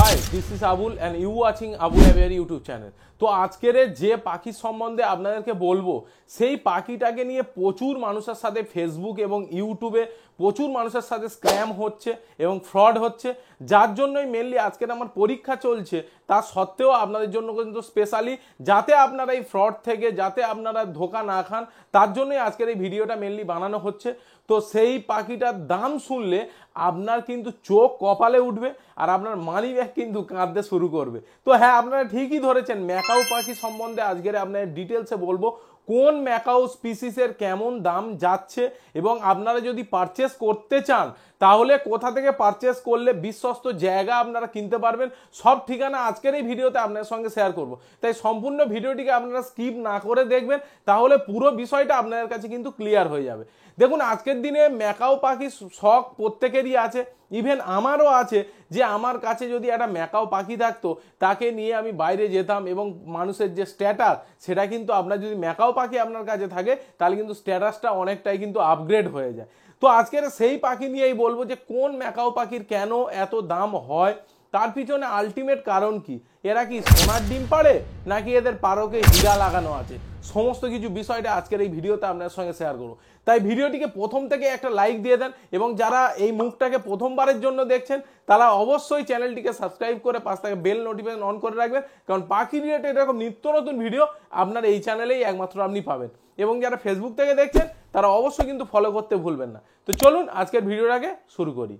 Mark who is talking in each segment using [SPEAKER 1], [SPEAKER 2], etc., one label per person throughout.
[SPEAKER 1] High this is Abul and you watching Abul aviary YouTube channel. তো আজকের যে পাখির সম্বন্ধে আপনাদেরকে বলবো সেই পাখিটাকে নিয়ে প্রচুর মানুষের সাথে ফেসবুক এবং ইউটিউবে প্রচুর মানুষের সাথে স্ক্যাম হচ্ছে এবং ফ্রড হচ্ছে, যার জন্যই মেনলি আজকের আমার পরীক্ষা চলছে। তা সত্ত্বেও আপনাদের জন্য কিন্তু স্পেশালি যাতে আপনারা এই ফ্রড থেকে যাতে আপনারা ধোকা না খান, তার জন্যই আজকের এই ভিডিওটা মেনলি বানানো হচ্ছে। তো সেই পাখিটার দাম শুনলে আপনার কিন্তু চোখ কপালে উঠবে আর আপনার মানি ব্যাগ কিন্তু কাঁদতে শুরু করবে। তো হ্যাঁ, আপনারা ঠিকই ধরেছেন, ম্যাকাও পাখি সম্বন্ধে আজকের আপনার ডিটেলসে বলবো কোন ম্যাকাও স্পিসিসের কেমন দাম যাচ্ছে, এবং আপনারা যদি পারচেস করতে চান তাহলে কোথা থেকে পারচেস করলে বিশ্বস্ত জায়গা আপনারা কিনতে পারবেন, সব ঠিকানা আজকের এই ভিডিওতে আপনার সঙ্গে শেয়ার করব। তাই সম্পূর্ণ ভিডিওটিকে আপনারা স্কিপ না করে দেখবেন, তাহলে পুরো বিষয়টা আপনাদের কাছে কিন্তু ক্লিয়ার হয়ে যাবে। দেখুন, আজকের দিনে ম্যাকাও পাখির শখ প্রত্যেকেরই আছে, ইভেন আমারও আছে যে আমার কাছে যদি একটা ম্যাকাও পাখি থাকতো তাকে নিয়ে আমি বাইরে যেতাম, এবং মানুষের যে স্ট্যাটাস সেটা কিন্তু আপনার যদি ম্যাকাও পাখি আপনার কাছে থাকে তাহলে কিন্তু স্ট্যাটাসটা অনেকটাই কিন্তু আপগ্রেড হয়ে যায়। তো আজকের সেই পাখি নিয়েই বলবো যে কোন ম্যাকাও পাখির কেন এত দাম হয়, তার পিছনে আলটিমেট কারণ কি, এরা কি সোনার ডিম পাড়ে নাকি এদের পারকে হীরা লাগানো আছে, সমস্ত কিছু বিষয়টা আজকের এই ভিডিওতে আপনার সঙ্গে শেয়ার করবো। তাই ভিডিওটিকে প্রথম থেকে একটা লাইক দিয়ে দেন, এবং যারা এই মুখটাকে প্রথমবারের জন্য দেখছেন তারা অবশ্যই চ্যানেলটিকে সাবস্ক্রাইব করে পাশ থেকে বেল নোটিফিকেশন অন করে রাখবেন, কারণ পাখি রিলেটেড এরকম নিত্য নতুন ভিডিও আপনার এই চ্যানেলেই একমাত্র আপনি পাবেন। এবং যারা ফেসবুক থেকে দেখছেন তারা অবশ্যই কিন্তু ফলো করতে ভুলবেন না। তো চলুন আজকের ভিডিওটাকে শুরু করি।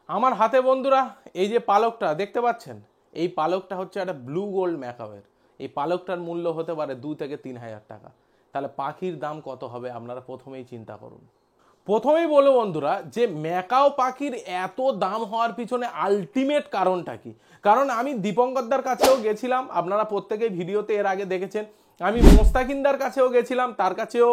[SPEAKER 1] আমার হাতে বন্ধুরা এই যে পালকটা দেখতে পাচ্ছেন, এই পালকটা হচ্ছে একটা ব্লু গোল্ড ম্যাকাওয়ের। এই পালকটার মূল্য হতে পারে 2 থেকে 3 হাজার টাকা। তাহলে পাখির দাম কত হবে আপনারা প্রথমেই চিন্তা করুন। প্রথমেই বলবো বন্ধুরা যে ম্যাকাও পাখির এত দাম হওয়ার পিছনে আলটিমেট কারণটা কি। কারণ আমি দীপঙ্করদার কাছেও গেছিলাম, আপনারা প্রত্যেকেই ভিডিওতে এর আগে দেখেছেন। আমি মোস্তাকিনদার কাছেও গেছিলাম, তার কাছেও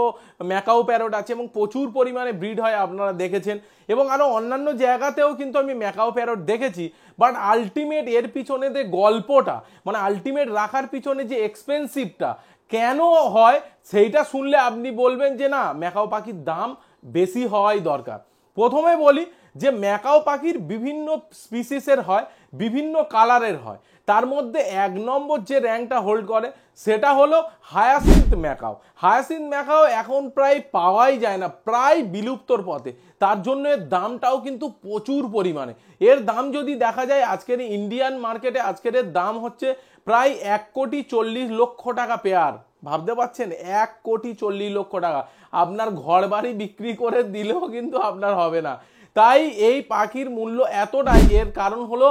[SPEAKER 1] ম্যাকাও প্যারট আছে এবং প্রচুর পরিমাণে ব্রিড হয় আপনারা দেখেছেন, এবং আরও অন্যান্য জায়গাতেও কিন্তু আমি ম্যাকাও প্যারট দেখেছি। বাট আলটিমেট এর পিছনে যে গল্পটা, মানে আলটিমেট রাখার পিছনে যে এক্সপেন্সিভটা কেন হয় সেইটা শুনলে আপনি বলবেন যে না, ম্যাকাও পাখির দাম বেশি হওয়াই দরকার। প্রথমে বলি যে ম্যাকাও পাখির বিভিন্ন স্পিসিসের হয়, বিভিন্ন কালারের হয়। তার মধ্যে 1 নম্বর যে র্যাঙ্কটা হোল্ড করে সেটা হলো হায়াসিন্থ ম্যাকাও। হায়াসিন্থ ম্যাকাও এখন প্রায় পাওয়াই যায় না, প্রায় বিলুপ্তর পথে। তার জন্য এর দামটাও কিন্তু প্রচুর পরিমাণে। এর দাম যদি দেখা যায় আজকের ইন্ডিয়ান মার্কেটে, আজকের এর দাম হচ্ছে প্রায় 1,40,00,000 টাকা পেয়ার। ভাবতে পারছেন, 1,40,00,000 টাকা আপনার ঘর বাড়ি বিক্রি করে দিলেও কিন্তু আপনার হবে না। তাই এই পাখির মূল্য এতটাই, এর কারণ হলো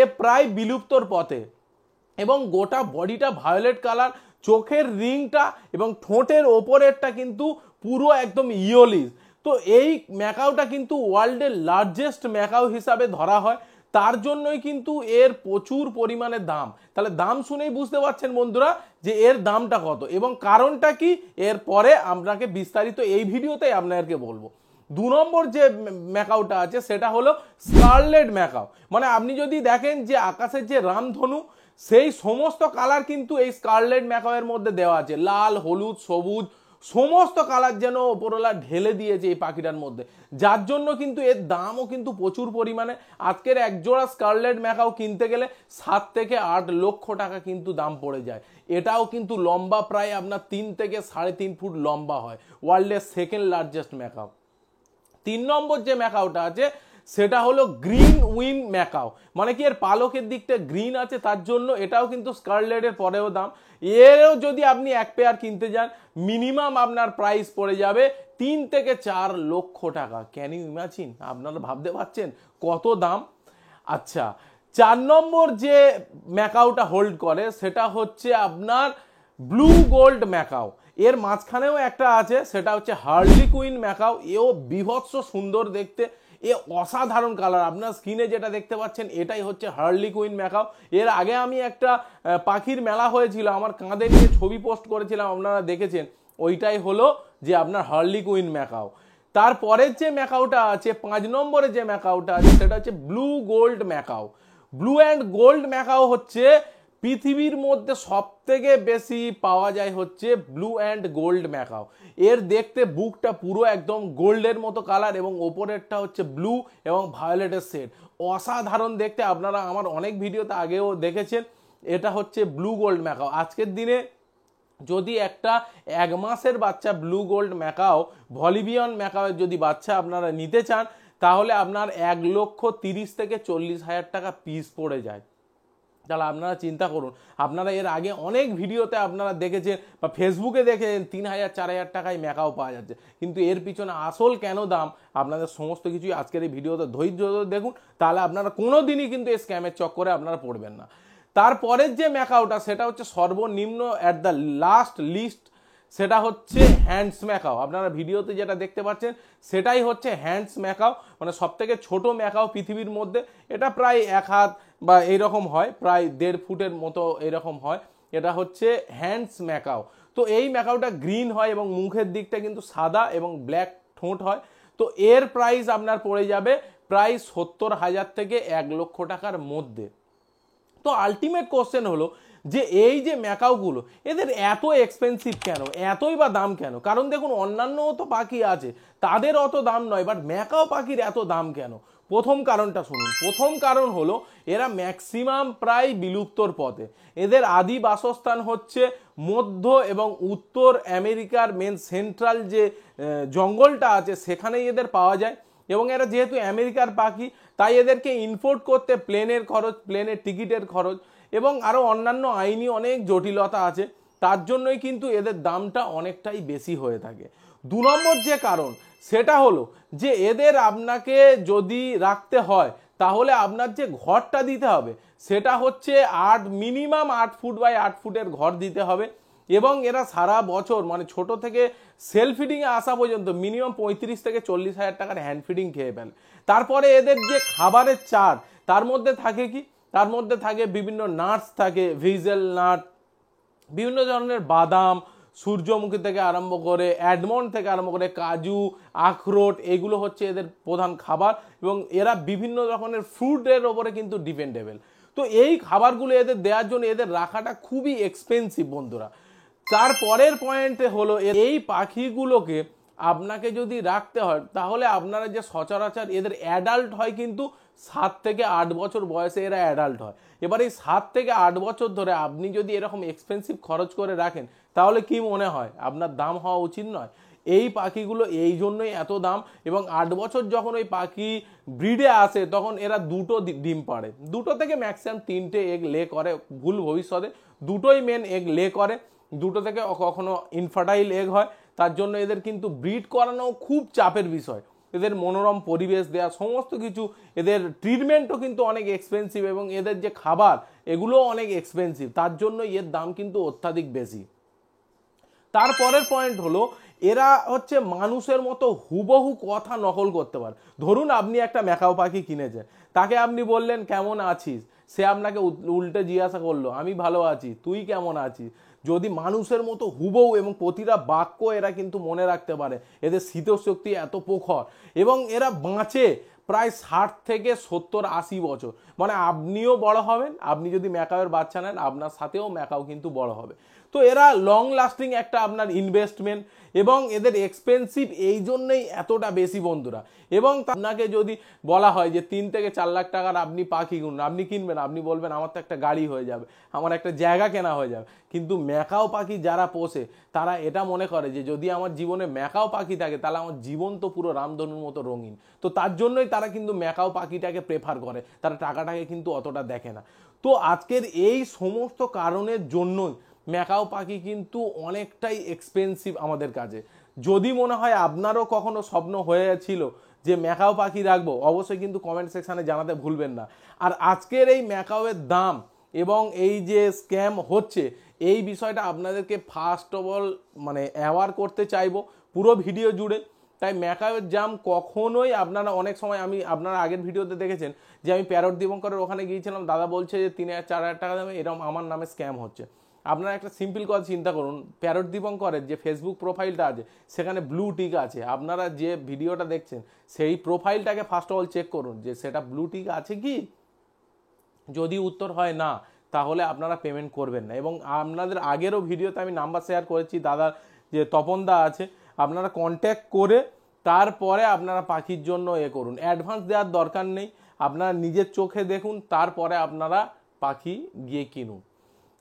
[SPEAKER 1] এ প্রায় বিলুপ্তর পথে, এবং গোটা বডিটা ভায়োলেট কালার, চোখের রিংটা এবং ঠোঁটের ওপরেরটা কিন্তু পুরো একদম ইয়োলিস। তো এই ম্যাকাওটা কিন্তু ওয়ার্ল্ডের লার্জেস্ট ম্যাকাও হিসাবে ধরা হয়, তার জন্যই কিন্তু এর প্রচুর পরিমাণে দাম। তাহলে দাম শুনেই বুঝতে পারছেন বন্ধুরা যে এর দামটা কত এবং কারণটা কি, এর পরে আপনাকে বিস্তারিত এই ভিডিওতেই আপনাদেরকে বলবো। 2 নম্বর যে ম্যাকাওটা আছে সেটা হলো স্কারলেট ম্যাকাও। মানে আপনি যদি দেখেন যে আকাশের যে রামধনু, সেই সমস্ত কালার কিন্তু এই স্কারলেট ম্যাকাওয়ের মধ্যে দেওয়া আছে। লাল, হলুদ, সবুজ সমস্ত কালার যেন ওপরওয়ালা ঢেলে দিয়েছে এই পাখিটার মধ্যে, যার জন্য কিন্তু এর দামও কিন্তু প্রচুর পরিমাণে। আজকের একজোড়া স্কারলেট ম্যাকাও কিনতে গেলে 7 থেকে 8 লক্ষ টাকা কিন্তু দাম পড়ে যায়। এটাও কিন্তু লম্বা প্রায় আপনার 3 থেকে 3.5 ফুট লম্বা হয়, ওয়ার্ল্ডের সেকেন্ড লার্জেস্ট ম্যাকাও। 3 নম্বর যে ম্যাকাওটা আছে সেটা হলো গ্রিন উইং ম্যাকাও। মানে কি, এর পালকের দিকটা গ্রিন আছে, তার জন্য এটাও কিন্তু স্কারলেটের পরেও দাম। এরও যদি আপনি এক পেয়ার কিনতে যান মিনিমাম আপনার প্রাইস পড়ে যাবে 3 থেকে 4 লক্ষ টাকা। Can you imagine? আপনারা ভাবতে পারছেন কত দাম? আচ্ছা, 4 নম্বর যে ম্যাকাওটা হোল্ড করে সেটা হচ্ছে আপনার ব্লু গোল্ড ম্যাকাও। এর মাঝখানেও একটা আছে, সেটা হচ্ছে হার্লি কুইন ম্যাকাও। এও বিভৎস সুন্দর দেখতে, এ অসাধারণ কালার। আপনার স্ক্রিনে যেটা দেখতে পাচ্ছেন এটাই হচ্ছে হার্লি কুইন ম্যাকাও। এর আগে আমি একটা পাখির মেলা হয়েছিল, আমার কাঁধে নিয়ে ছবি পোস্ট করেছিলাম, আপনারা দেখেছেন। ওইটাই হলো যে আপনার হার্লি কুইন ম্যাকাও। তারপরের যে ম্যাকাওটা আছে, 5 নম্বরে যে ম্যাকাওটা আছে সেটা হচ্ছে blue gold macaw. Blue and gold macaw হচ্ছে পৃথিবীর মধ্যে সবথেকে বেশি পাওয়া যায় হচ্ছে ব্লু অ্যান্ড গোল্ড ম্যাকাও। এর দেখতে বুকটা পুরো একদম গোল্ডের মতো কালার এবং ওপরেরটা হচ্ছে ব্লু এবং ভায়োলেটের শেড, অসাধারণ দেখতে। আপনারা আমার অনেক ভিডিওতে আগেও দেখেছেন। এটা হচ্ছে ব্লু গোল্ড ম্যাকাও। আজকের দিনে যদি একটা 1 মাসের বাচ্চা ব্লু গোল্ড ম্যাকাও, ভলিবিয়ন ম্যাকাওয়ের যদি বাচ্চা আপনারা নিতে চান, তাহলে আপনার 1,30,000 থেকে 40,000 টাকা পিস পড়ে যায়। তাহলে আপনারা চিন্তা করুন, আপনারা এর আগে অনেক ভিডিওতে আপনারা দেখেছেন বা ফেসবুকে দেখেছেন 3,000 4,000 টাকায় ম্যাকাও পাওয়া যাচ্ছে, কিন্তু এর পিছনে আসল কেন দাম আপনাদের সমস্ত কিছুই আজকের এই ভিডিওতে ধৈর্য ধরে দেখুন, তাহলে আপনারা কোনো দিনই কিন্তু এই স্ক্যামের চক্করে আপনারা পড়বেন না। তারপরের যে ম্যাকাওটা সেটা হচ্ছে সর্বনিম্ন অ্যাট দ্য লাস্ট লিস্ট, সেটা হচ্ছে হ্যান্ডস ম্যাকাও। আপনারা ভিডিওতে যেটা দেখতে পাচ্ছেন সেটাই হচ্ছে হ্যান্ডস ম্যাকাও, মানে সব থেকে ছোটো ম্যাকাও পৃথিবীর মধ্যে। এটা প্রায় 1 হাত বা এইরকম হয়, প্রায় 1.5 ফুটের মতো এরকম হয়। এটা হচ্ছে হ্যান্ডস ম্যাকাও। তো এই ম্যাকাওটা গ্রিন হয় এবং মুখের দিকটা কিন্তু সাদা এবং ব্ল্যাক ঠোঁট হয়। তো এর প্রাইস আপনার পড়ে যাবে প্রায় 70,000 থেকে 1,00,000 টাকার মধ্যে। তো আলটিমেট কোশ্চেন হলো যে এই যে ম্যাকাওগুলো এদের এত এক্সপেন্সিভ কেন, এতই বা দাম কেন? কারণ দেখুন, অন্যান্য তো পাখি আছে তাদের অত দাম নয়, বাট ম্যাকাও পাখির এত দাম কেন? প্রথম কারণটা শুনুন। প্রথম কারণ হলো এরা ম্যাক্সিমাম প্রায় বিলুপ্তর পথে। এদের আদি বাসস্থান হচ্ছে মধ্য এবং উত্তর আমেরিকার মেন সেন্ট্রাল যে জঙ্গলটা আছে সেখানেই এদের পাওয়া যায়। এবং এরা যেহেতু আমেরিকার পাখি, তাই এদেরকে ইম্পোর্ট করতে প্লেনের খরচ, প্লেনের টিকিটের খরচ এবং আরও অন্যান্য আইনি অনেক জটিলতা আছে। তার জন্যই কিন্তু এদের দামটা অনেকটাই বেশি হয়ে থাকে। 2 নম্বর যে কারণ সেটা হলো যে এদের আপনাকে যদি রাখতে হয় তাহলে আপনার যে ঘরটা দিতে হবে সেটা হচ্ছে মিনিমাম 8 ফুট বাই 8 ফুটের ঘর দিতে হবে। এবং এরা সারা বছর মানে ছোট থেকে সেলফ ফিডিংয়ে আসা পর্যন্ত মিনিমাম 35 থেকে 40,000 টাকার হ্যান্ড ফিডিং খেয়ে ফেলে। তারপরে এদের যে খাবারের চার্ট, তার মধ্যে থাকে কি, তার মধ্যে থাকে বিভিন্ন নাটস, থাকে ভিজেল নাট, বিভিন্ন ধরনের বাদাম, সূর্যমুখী থেকে আরম্ভ করে অ্যাডমন্ড থেকে আরম্ভ করে কাজু, আখরোট, এগুলো হচ্ছে এদের প্রধান খাবার। এবং এরা বিভিন্ন রকমের ফ্রুটের ওপরে কিন্তু ডিপেন্ডেবল। তো এই খাবারগুলো এদের দেওয়ার জন্য এদের রাখাটা খুবই এক্সপেন্সিভ বন্ধুরা। তারপরের পয়েন্ট হলো এই পাখিগুলোকে আপনাকে যদি রাখতে হয় তাহলে আপনারা যে সচরাচর এদের অ্যাডাল্ট হয় কিন্তু 7 থেকে 8 বছর বয়সে এরা অ্যাডাল্ট হয়। এবার এই 7 থেকে 8 বছর ধরে আপনি যদি এরকম এক্সপেন্সিভ খরচ করে রাখেন তাহলে কি মনে হয় আপনার দাম হওয়া উচিত নয়? এই পাখিগুলো এই জন্যই এত দাম। এবং 8 বছর যখন ওই পাখি ব্রিডে আসে তখন এরা 2টো ডিম পাড়ে, 2টো থেকে ম্যাক্সিমাম 3টে এগ লে করে, ভুল ভবিষ্যতে 2টোই মেন এগ লে করে, 2টো থেকে কখনো ইনফার্টাইল এগ হয়। তার জন্য এদের কিন্তু ব্রিড করানো খুব চাপের বিষয়। এদের মনোরম পরিবেশ দেওয়া, সমস্ত কিছু, এদের ট্রিটমেন্টও কিন্তু অনেক এক্সপেন্সিভ এবং এদের যে খাবার এগুলোও অনেক এক্সপেন্সিভ। তার জন্য এর দাম কিন্তু অত্যাধিক বেশি। তারপরের পয়েন্ট হলো এরা হচ্ছে মানুষের মতো হুবহু কথা নকল করতে পারে। ধরুন আপনি একটা ম্যাকাও পাখি কিনেছেন, তাকে আপনি বললেন কেমন আছিস, সে আপনাকে উল্টে জিজ্ঞাসা করলো আমি ভালো আছি, তুই কেমন আছিস। যদি মানুষের মতো হুবহু এবং প্রতিটা বাক্য এরা কিন্তু মনে রাখতে পারে, এদের স্মৃতিশক্তি এত প্রখর এবং এরা বাঁচে প্রায় 60 থেকে 70-80 বছর। মানে আপনিও বড় হবেন, আপনি যদি ম্যাকাওয়ের বাচ্চা নেন আপনার সাথেও ম্যাকাও কিন্তু বড় হবে। তো এরা লং লাস্টিং একটা আপনার ইনভেস্টমেন্ট এবং এদের এক্সপেন্সিভ এই জন্যই এতটা বেশি বন্ধুরা। এবং আপনাকে যদি বলা হয় যে 3 থেকে 4 লাখ টাকার আপনি পাখি কিনুন, আপনি কিনবেন, আপনি বলবেন আমার তো একটা গাড়ি হয়ে যাবে, আমার একটা জায়গা কেনা হয়ে যাবে। কিন্তু ম্যাকাও পাখি যারা পোষে তারা এটা মনে করে যে যদি আমার জীবনে ম্যাকাও পাখি থাকে তাহলে আমার জীবন তো পুরো রামধনুর মতো রঙিন। তো তার জন্যই তারা কিন্তু ম্যাকাও পাখিটাকে প্রেফার করে, তারা টাকাটাকে কিন্তু অতটা দেখে না। তো আজকের এই সমস্ত কারণের জন্যই ম্যাকাও পাখি কিন্তু অনেকটাই এক্সপেন্সিভ আমাদের কাছে। যদি মনে হয় আপনারও কখনো স্বপ্ন হয়েছিল যে ম্যাকাও পাখি রাখবো, অবশ্যই কিন্তু কমেন্ট সেকশানে জানাতে ভুলবেন না। আর আজকের এই ম্যাকাওয়ের দাম এবং এই যে স্ক্যাম হচ্ছে এই বিষয়টা আপনাদেরকে ফার্স্ট অফ অল মানে অ্যাওয়ার করতে চাইবো পুরো ভিডিও জুড়ে। তাই ম্যাকাওয়ের দাম কখনোই আপনারা, অনেক সময় আপনারা আগের ভিডিওতে দেখেছেন যে আমি প্যারট দীপঙ্করের ওখানে গিয়েছিলাম, দাদা বলছে যে 3,000-4,000 টাকা দামে এরকম আমার নামে স্ক্যাম হচ্ছে। আপনারা একটা সিম্পল কথা চিন্তা করুন, প্যারট দীপঙ্করের যে ফেসবুক প্রোফাইলটা আছে সেখানে ব্লু টিক আছে, আপনারা যে ভিডিওটা দেখছেন সেই প্রোফাইলটাকে ফার্স্ট অফ অল চেক করুন যে সেটা ব্লু টিক আছে কি। যদি উত্তর হয় না, তাহলে আপনারা পেমেন্ট করবেন না। এবং আপনাদের আগেরও ভিডিওতে আমি নাম্বার শেয়ার করেছি, দাদার যে তপনদা আছে, আপনারা কন্ট্যাক্ট করে তারপরে আপনারা পাখির জন্য করুন। অ্যাডভান্স দেওয়ার দরকার নেই, আপনারা নিজের চোখে দেখুন, তারপরে আপনারা পাখি গিয়ে কিনুন।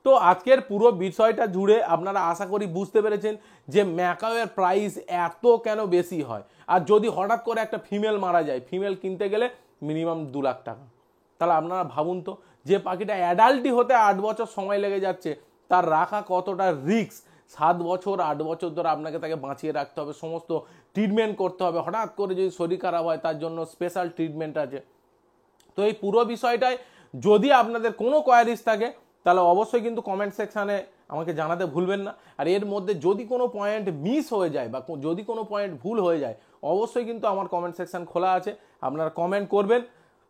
[SPEAKER 1] তো আজকের পুরো বিষয়টা জুড়ে আপনারা আশা করি বুঝতে পেরেছেন যে ম্যাকাওয়ের প্রাইস এত কেন বেশি হয়। আর যদি হঠাৎ করে একটা ফিমেল মারা যায়, ফিমেল কিনতে গেলে মিনিমাম 2 লাখ টাকা, তাহলে আপনারা ভাবুন তো যে পাখিটা অ্যাডাল্টই হতে 8 বছর সময় লেগে যাচ্ছে, তার রাখা কতটা রিস্ক। 7 বছর 8 বছর ধরে আপনাকে তাকে বাঁচিয়ে রাখতে হবে, সমস্ত ট্রিটমেন্ট করতে হবে। হঠাৎ করে যদি শরীর খারাপ হয় তার জন্য স্পেশাল ট্রিটমেন্ট আছে। তো এই পুরো বিষয়টায় যদি আপনাদের কোনো কোয়ারিজ থাকে তাহলে অবশ্যই কিন্তু কমেন্ট সেকশানে আমাকে জানাতে ভুলবেন না। আর এর মধ্যে যদি কোনো পয়েন্ট মিস হয়ে যায় বা যদি কোনো পয়েন্ট ভুল হয়ে যায়, অবশ্যই কিন্তু আমার কমেন্ট সেকশান খোলা আছে, আপনারা কমেন্ট করবেন।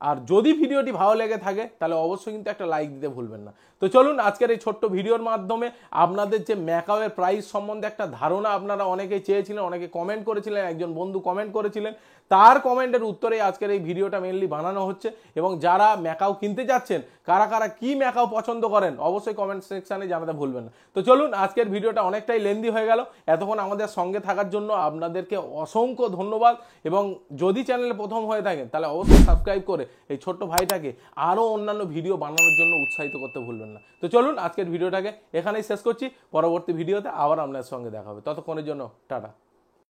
[SPEAKER 1] আর যদি ভিডিওটি ভালো লেগে থাকে তাহলে অবশ্যই কিন্তু একটা লাইক দিতে ভুলবেন না। তো চলুন আজকের এই ছোট্ট ভিডিওর মাধ্যমে আপনাদের যে ম্যাকাওয়ের প্রাইস সম্বন্ধে একটা ধারণা আপনারা অনেকেই চেয়েছিলেন, অনেকে কমেন্ট করেছিলেন, একজন বন্ধু কমেন্ট করেছিলেন, তার কমেন্টের উত্তরে আজকের এই ভিডিওটা মেনলি বানানো হচ্ছে। এবং যারা ম্যাকাও কিনতে যাচ্ছেন, কারা কারা কি ম্যাকাও পছন্দ করেন, অবশ্যই কমেন্ট সেকশানে জানাতে ভুলবেন না। তো চলুন আজকের ভিডিওটা অনেকটাই লেন্দি হয়ে গেল, এতক্ষণ আমাদের সঙ্গে থাকার জন্য আপনাদেরকে অসংখ্য ধন্যবাদ। এবং যদি চ্যানেলে প্রথম হয়ে থাকেন তাহলে অবশ্যই সাবস্ক্রাইব করে এই ছোট্ট ভাইটাকে আরও অন্যান্য ভিডিও বানানোর জন্য উৎসাহিত করতে ভুলবেন না। তো চলুন আজকের ভিডিওটাকে এখানেই শেষ করছি, পরবর্তী ভিডিওতে আবার আপনার সঙ্গে দেখা হবে, ততক্ষণের জন্য টাটা।